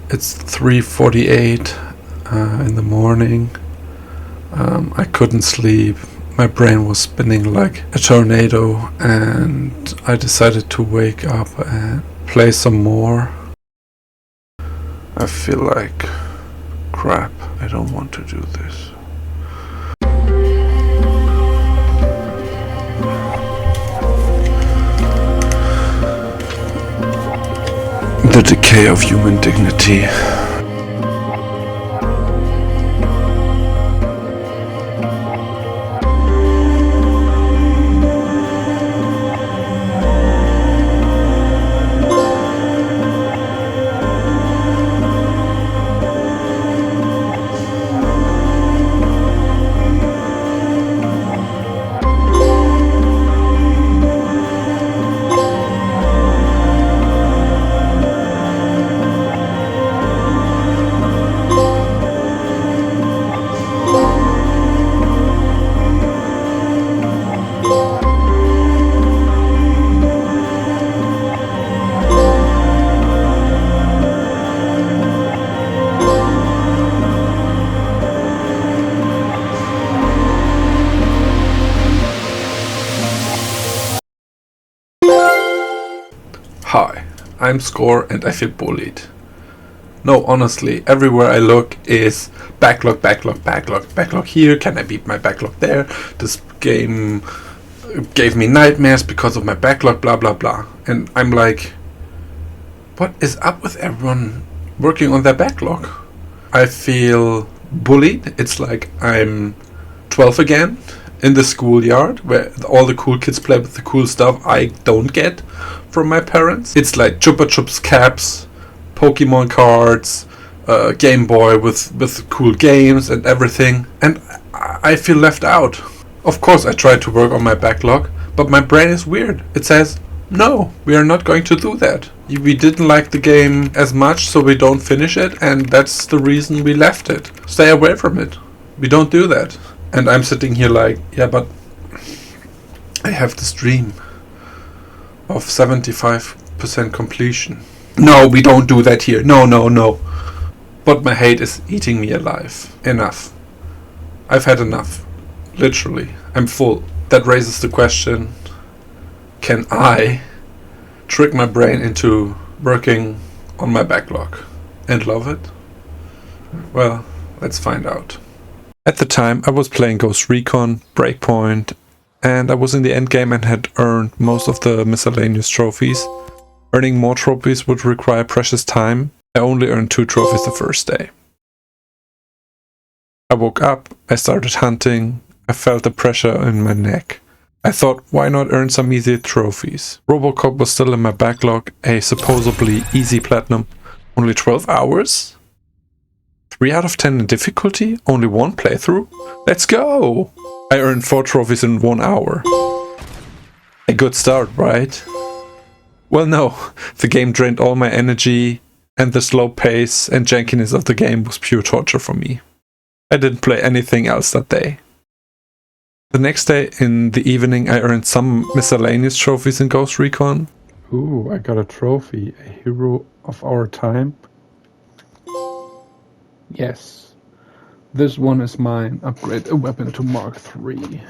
It's 3:48 in the morning. I couldn't sleep. My brain was spinning like a tornado, and I decided to wake up and play some more. I feel like crap. I don't want to do this. The decay of human dignity. Hi, I'm Score and I feel bullied. No, honestly, everywhere I look is backlog, backlog, backlog, backlog here, can I beat my backlog there? This game gave me nightmares because of my backlog, blah blah blah. And I'm like, what is up with everyone working on their backlog? I feel bullied. It's like I'm 12 again in the schoolyard where all the cool kids play with the cool stuff I don't get from my parents. It's like Chupa Chups caps, Pokemon cards, Game Boy with cool games and everything, and I feel left out. Of course I try to work on my backlog, but my brain is weird. It says, no, we are not going to do that. We didn't like the game as much, so we don't finish it, and that's the reason we left it. Stay away from it. We don't do that. And I'm sitting here like, yeah, but I have this dream of 75% completion. No, we don't do that here. No, no, no. But my hate is eating me alive. Enough. I've had enough. Literally. I'm full. That raises the question, can I trick my brain into working on my backlog and love it? Well, let's find out. At the time, I was playing Ghost Recon, Breakpoint, and I was in the endgame and had earned most of the miscellaneous trophies. Earning more trophies would require precious time. I only earned 2 trophies the first day. I woke up, I started hunting, I felt the pressure in my neck. I thought, why not earn some easy trophies? Robocop was still in my backlog, a supposedly easy platinum. Only 12 hours? 3 out of 10 in difficulty? Only 1 playthrough? Let's go! I earned 4 trophies in 1 hour. A good start, right? Well, no. The game drained all my energy, and the slow pace and jankiness of the game was pure torture for me. I didn't play anything else that day. The next day, in the evening, I earned some miscellaneous trophies in Ghost Recon. Ooh, I got a trophy. A hero of our time. Yes, this one is mine. Upgrade a weapon to Mark III.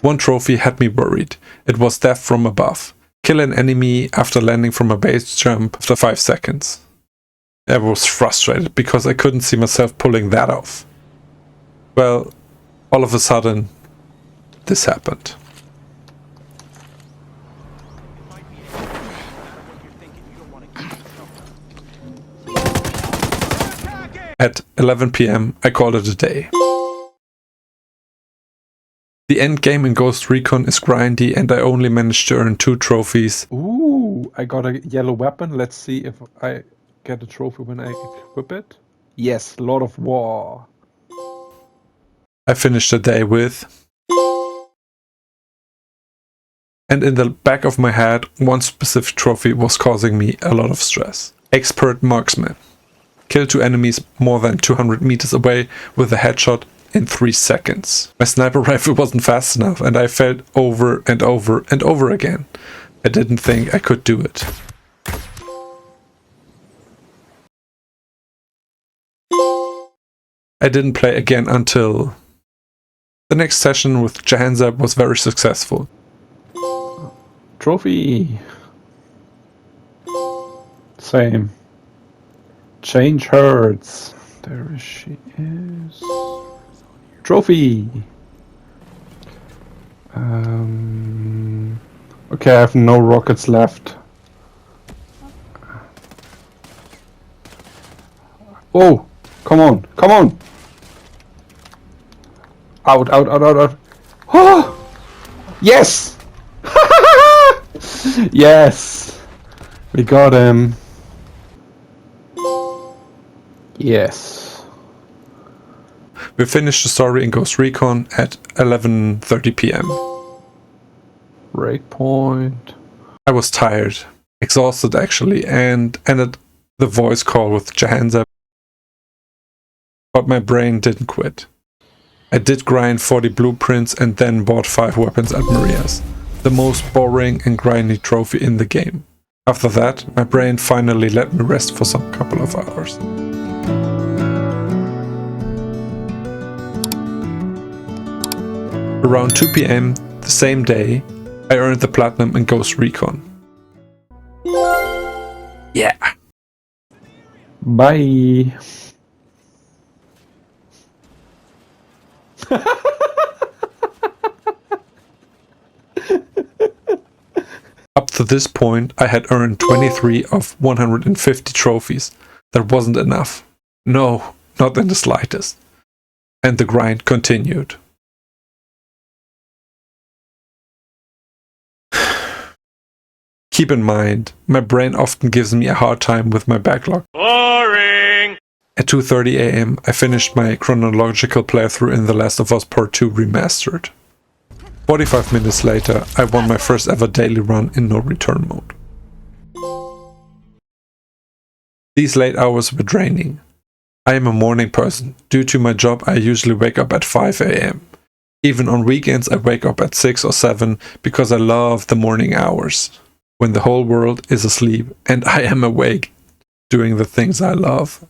One trophy had me worried. It was death from above. Kill an enemy after landing from a base jump after 5 seconds. I was frustrated because I couldn't see myself pulling that off. Well, all of a sudden, this happened. At 11 PM, I called it a day. The end game in Ghost Recon is grindy and I only managed to earn 2 trophies. Ooh, I got a yellow weapon. Let's see if I get a trophy when I equip it. Yes, Lord of War. I finished the day with... And in the back of my head, one specific trophy was causing me a lot of stress. Expert Marksman. Kill 2 enemies more than 200 meters away with a headshot in 3 seconds. My sniper rifle wasn't fast enough and I failed over and over and over again. I didn't think I could do it. I didn't play again until the next session with Jahanzeb was very successful. Trophy. Same. Change hurts. There she is. Trophy. Okay, I have no rockets left. Oh, come on, come on! Out, out, out, out, out. Oh! Yes! Yes! We got him. Yes. We finished the story in Ghost Recon at 11:30 p.m. Breakpoint. I was tired, exhausted actually, and ended the voice call with Jahanzeb. But my brain didn't quit. I did grind 40 blueprints and then bought 5 weapons at Maria's, the most boring and grindy trophy in the game. After that, my brain finally let me rest for some couple of hours. Around 2 p.m. the same day, I earned the platinum in Ghost Recon. Yeah. Bye. Up to this point, I had earned 23 of 150 trophies. That wasn't enough. No, not in the slightest. And the grind continued. Keep in mind, my brain often gives me a hard time with my backlog. Boring! At 2:30 a.m. I finished my chronological playthrough in The Last of Us Part 2 Remastered. 45 minutes later, I won my first ever daily run in no return mode. These late hours were draining. I am a morning person. Due to my job, I usually wake up at 5 a.m. Even on weekends, I wake up at 6 or 7 because I love the morning hours, when the whole world is asleep and I am awake doing the things I love.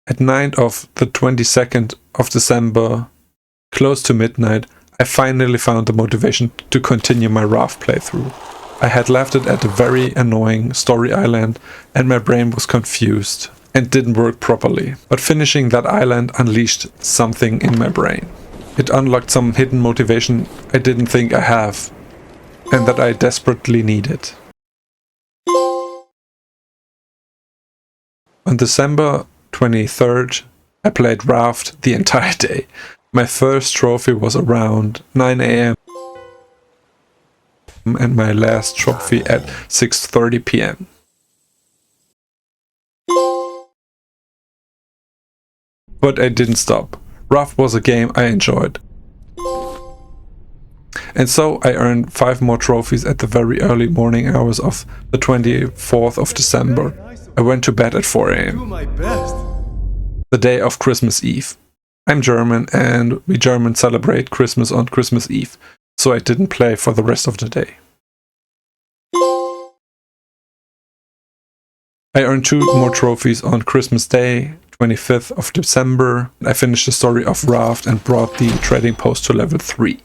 At night of the 22nd of December, close to midnight, I finally found the motivation to continue my raft playthrough. I had left it at a very annoying story island and my brain was confused and didn't work properly. But finishing that island unleashed something in my brain. It unlocked some hidden motivation I didn't think I have and that I desperately needed. On December 23rd, I played Raft the entire day. My first trophy was around 9 a.m. and my last trophy at 6:30 p.m. But I didn't stop. Raft was a game I enjoyed. And so I earned 5 more trophies at the very early morning hours of the 24th of December. I went to bed at 4 a.m. The day of Christmas Eve. I'm German and we Germans celebrate Christmas on Christmas Eve, so I didn't play for the rest of the day. I earned 2 more trophies on Christmas Day, 25th of December. I finished the story of Raft and brought the trading post to level 3.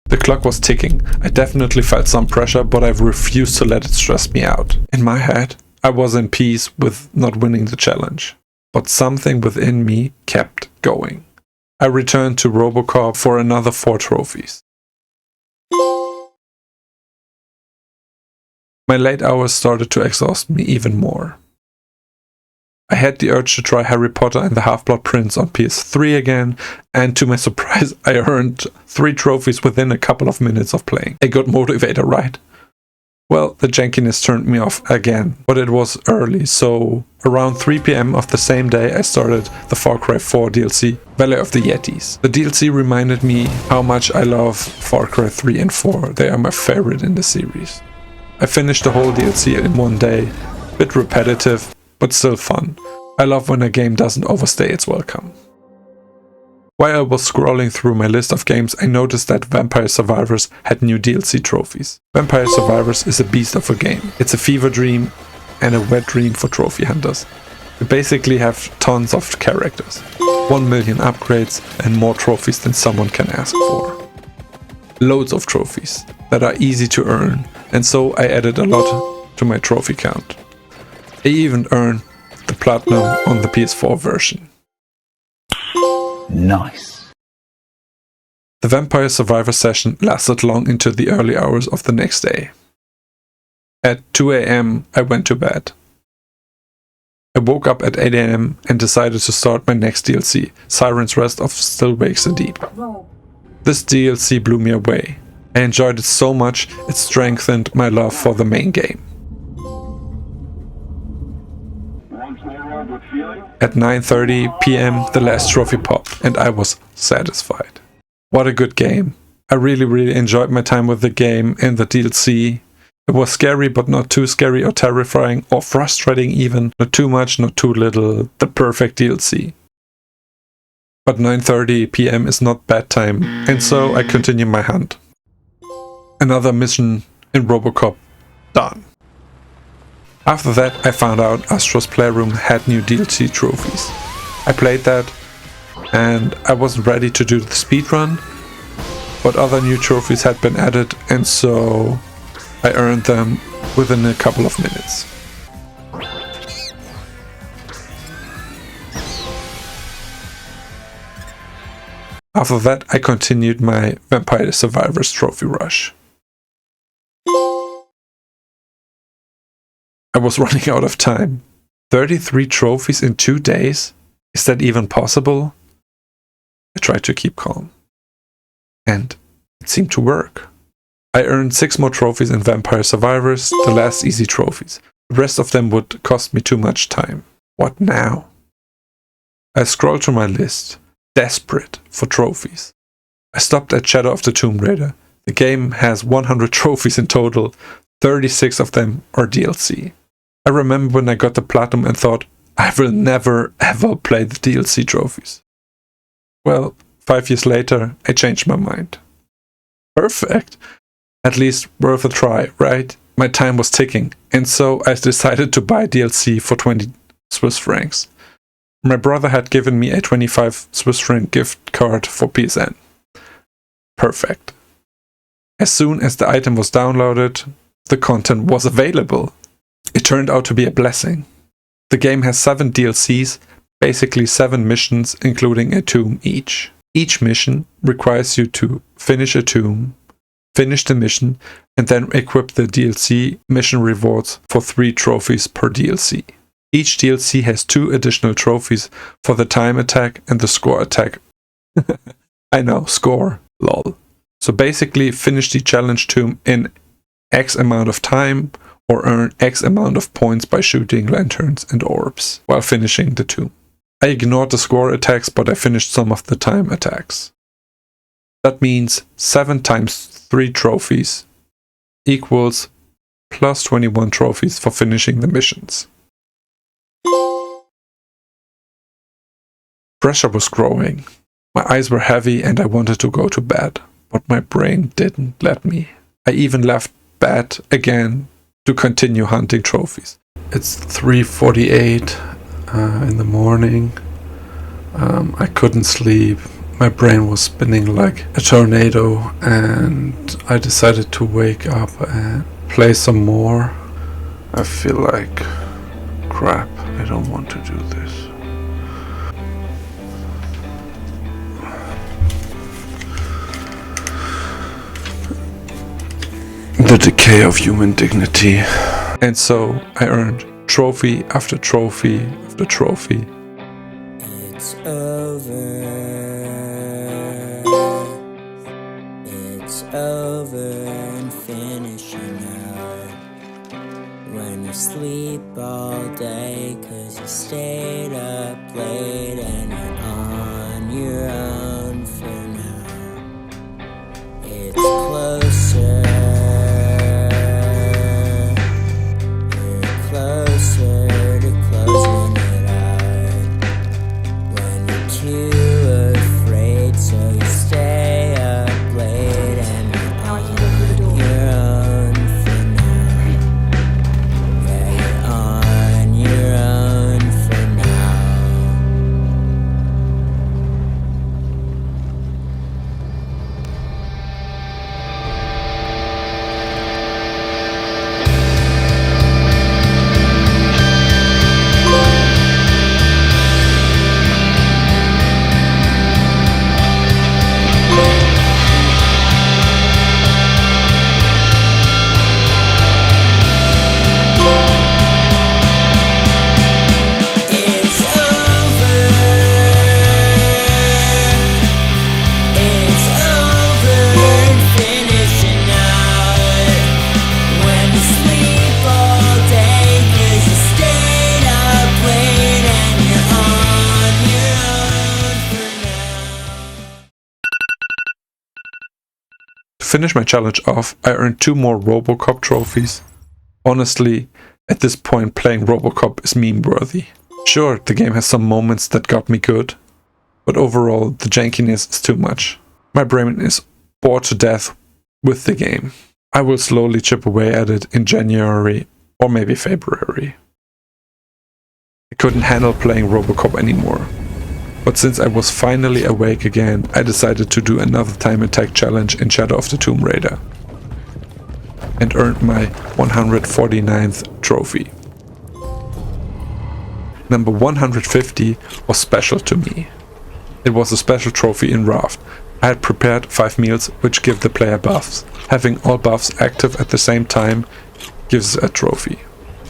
The clock was ticking. I definitely felt some pressure, but I refused to let it stress me out. In my head, I was in peace with not winning the challenge. But something within me kept going. I returned to Robocop for another 4 trophies. My late hours started to exhaust me even more. I had the urge to try Harry Potter and the Half-Blood Prince on PS3 again, and to my surprise, I earned 3 trophies within a couple of minutes of playing. A good motivator, right? Well, the jankiness turned me off again, but it was early, so around 3 p.m. of the same day I started the Far Cry 4 DLC, Valley of the Yetis. The DLC reminded me how much I love Far Cry 3 and 4, they are my favorite in the series. I finished the whole DLC in one day, bit repetitive, but still fun. I love when a game doesn't overstay its welcome. While I was scrolling through my list of games, I noticed that Vampire Survivors had new DLC trophies. Vampire Survivors is a beast of a game. It's a fever dream, and a wet dream for trophy hunters. You basically have tons of characters, 1 million upgrades and more trophies than someone can ask for. Loads of trophies that are easy to earn, and so I added a lot to my trophy count. I even earned the platinum on the PS4 version. Nice. The Vampire Survivor session lasted long into the early hours of the next day. At 2 AM I went to bed. I woke up at 8 AM and decided to start my next DLC, Siren's Rest of Still Wakes the Deep. This DLC blew me away. I enjoyed it so much it strengthened my love for the main game. At 9:30 PM the last trophy popped and I was satisfied. What a good game. I really enjoyed my time with the game and the DLC. It was scary but not too scary or terrifying or frustrating even. Not too much, not too little. The perfect DLC. But 9:30 PM is not bad time and so I continue my hunt. Another mission in Robocop done. After that I found out Astro's Playroom had new DLC trophies. I played that and I wasn't ready to do the speedrun, but other new trophies had been added and so I earned them within a couple of minutes. After that I continued my Vampire Survivors trophy rush. I was running out of time. 33 trophies in 2 days? Is that even possible? I tried to keep calm. And it seemed to work. I earned 6 more trophies in Vampire Survivors, the last easy trophies. The rest of them would cost me too much time. What now? I scrolled through my list, desperate for trophies. I stopped at Shadow of the Tomb Raider. The game has 100 trophies in total, 36 of them are DLC. I remember when I got the platinum and thought, I will never ever play the DLC trophies. Well, 5 years later, I changed my mind. Perfect! At least worth a try, right? My time was ticking, and so I decided to buy DLC for 20 Swiss francs. My brother had given me a 25 Swiss franc gift card for PSN. Perfect. As soon as the item was downloaded, the content was available. It turned out to be a blessing. The game has 7 DLCs, basically 7 missions including a tomb each. Each mission requires you to finish a tomb, finish the mission, and then equip the DLC mission rewards for 3 trophies per DLC. Each DLC has 2 additional trophies for the time attack and the score attack. I know, score, lol. So basically finish the challenge tomb in X amount of time, or earn X amount of points by shooting lanterns and orbs while finishing the tomb. I ignored the score attacks, but I finished some of the time attacks. That means 7 times 3 trophies equals plus 21 trophies for finishing the missions. Pressure was growing. My eyes were heavy and I wanted to go to bed, but my brain didn't let me. I even left bed again to continue hunting trophies. It's 3:48 in the morning. I couldn't sleep. My brain was spinning like a tornado and I decided to wake up and play some more. I feel like crap. I don't want to do this. The decay of human dignity. And so I earned trophy after trophy after trophy. It's over. It's over and finishing out. When you sleep all day 'cause you stayed up late and you're on your own for now. It's closer. Closer to closing it out. When you're too afraid, so you stay up late and you're on your own for now. Yeah, you're on finish my challenge off, I earned 2 more Robocop trophies. Honestly, at this point playing Robocop is meme-worthy. Sure, the game has some moments that got me good, but overall the jankiness is too much. My brain is bored to death with the game. I will slowly chip away at it in January or maybe February. I couldn't handle playing Robocop anymore. But since I was finally awake again, I decided to do another time attack challenge in Shadow of the Tomb Raider. And earned my 149th trophy. Number 150 was special to me. It was a special trophy in Raft. I had prepared 5 meals which give the player buffs. Having all buffs active at the same time gives a trophy.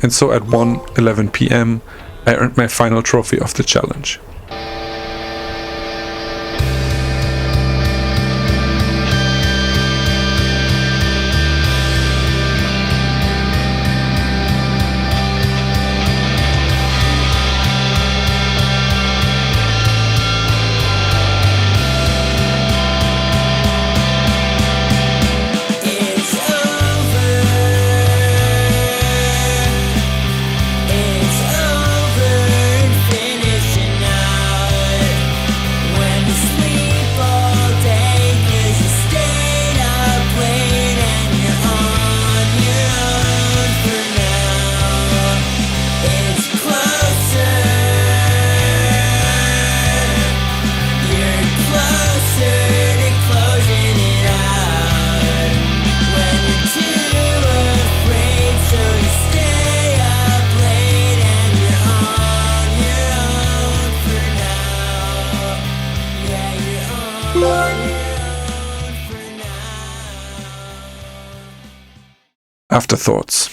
And so at 1:11 PM I earned my final trophy of the challenge. Afterthoughts.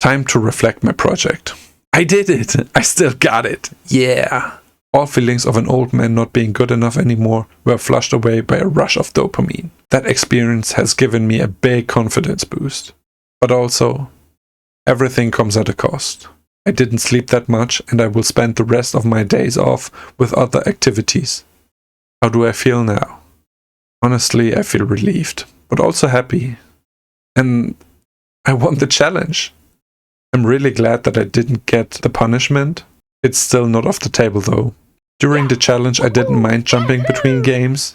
Time to reflect my project. I did it! I still got it! Yeah! All feelings of an old man not being good enough anymore were flushed away by a rush of dopamine. That experience has given me a big confidence boost. But also, everything comes at a cost. I didn't sleep that much and I will spend the rest of my days off with other activities. How do I feel now? Honestly, I feel relieved, but also happy. And I won the challenge. I'm really glad that I didn't get the punishment. It's still not off the table though. During the challenge I didn't mind jumping between games.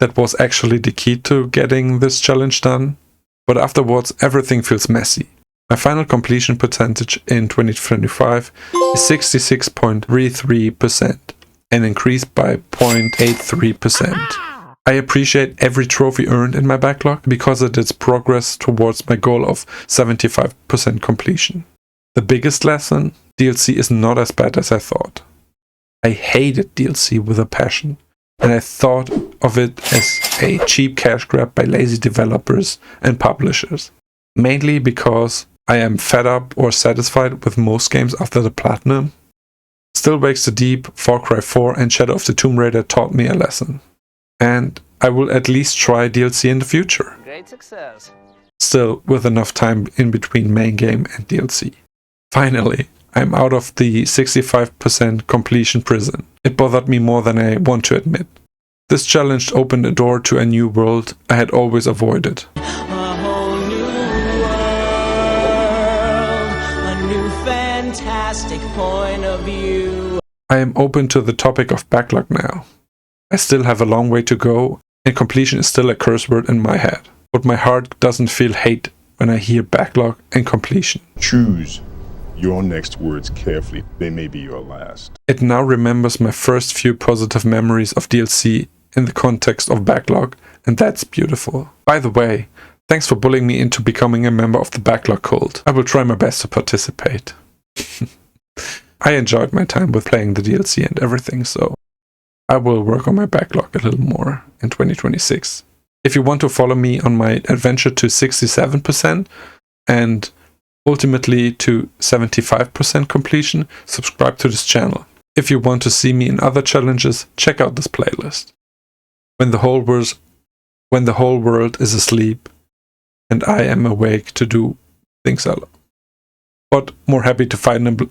That was actually the key to getting this challenge done. But afterwards everything feels messy. My final completion percentage in 2025 is 66.33%, an increase by 0.83%. I appreciate every trophy earned in my backlog because it is progress towards my goal of 75% completion. The biggest lesson? DLC is not as bad as I thought. I hated DLC with a passion, and I thought of it as a cheap cash grab by lazy developers and publishers. Mainly because I am fed up or satisfied with most games after the platinum. Still Wakes the Deep, Far Cry 4 and Shadow of the Tomb Raider taught me a lesson. And I will at least try DLC in the future. Great success. Still, with enough time in between main game and DLC. Finally, I'm out of the 65% completion prison. It bothered me more than I want to admit. This challenge opened a door to a new world I had always avoided. A whole new world, a new fantastic point of view. I am open to the topic of backlog now. I still have a long way to go, and completion is still a curse word in my head. But my heart doesn't feel hate when I hear backlog and completion. Choose your next words carefully. They may be your last. It now remembers my first few positive memories of DLC in the context of backlog, and that's beautiful. By the way, thanks for bullying me into becoming a member of the backlog cult. I will try my best to participate. I enjoyed my time with playing the DLC and everything, so I will work on my backlog a little more in 2026. If you want to follow me on my adventure to 67% and ultimately to 75% completion, subscribe to this channel. If you want to see me in other challenges, check out this playlist. When the whole world is asleep and I am awake to do things I love. But more happy to finally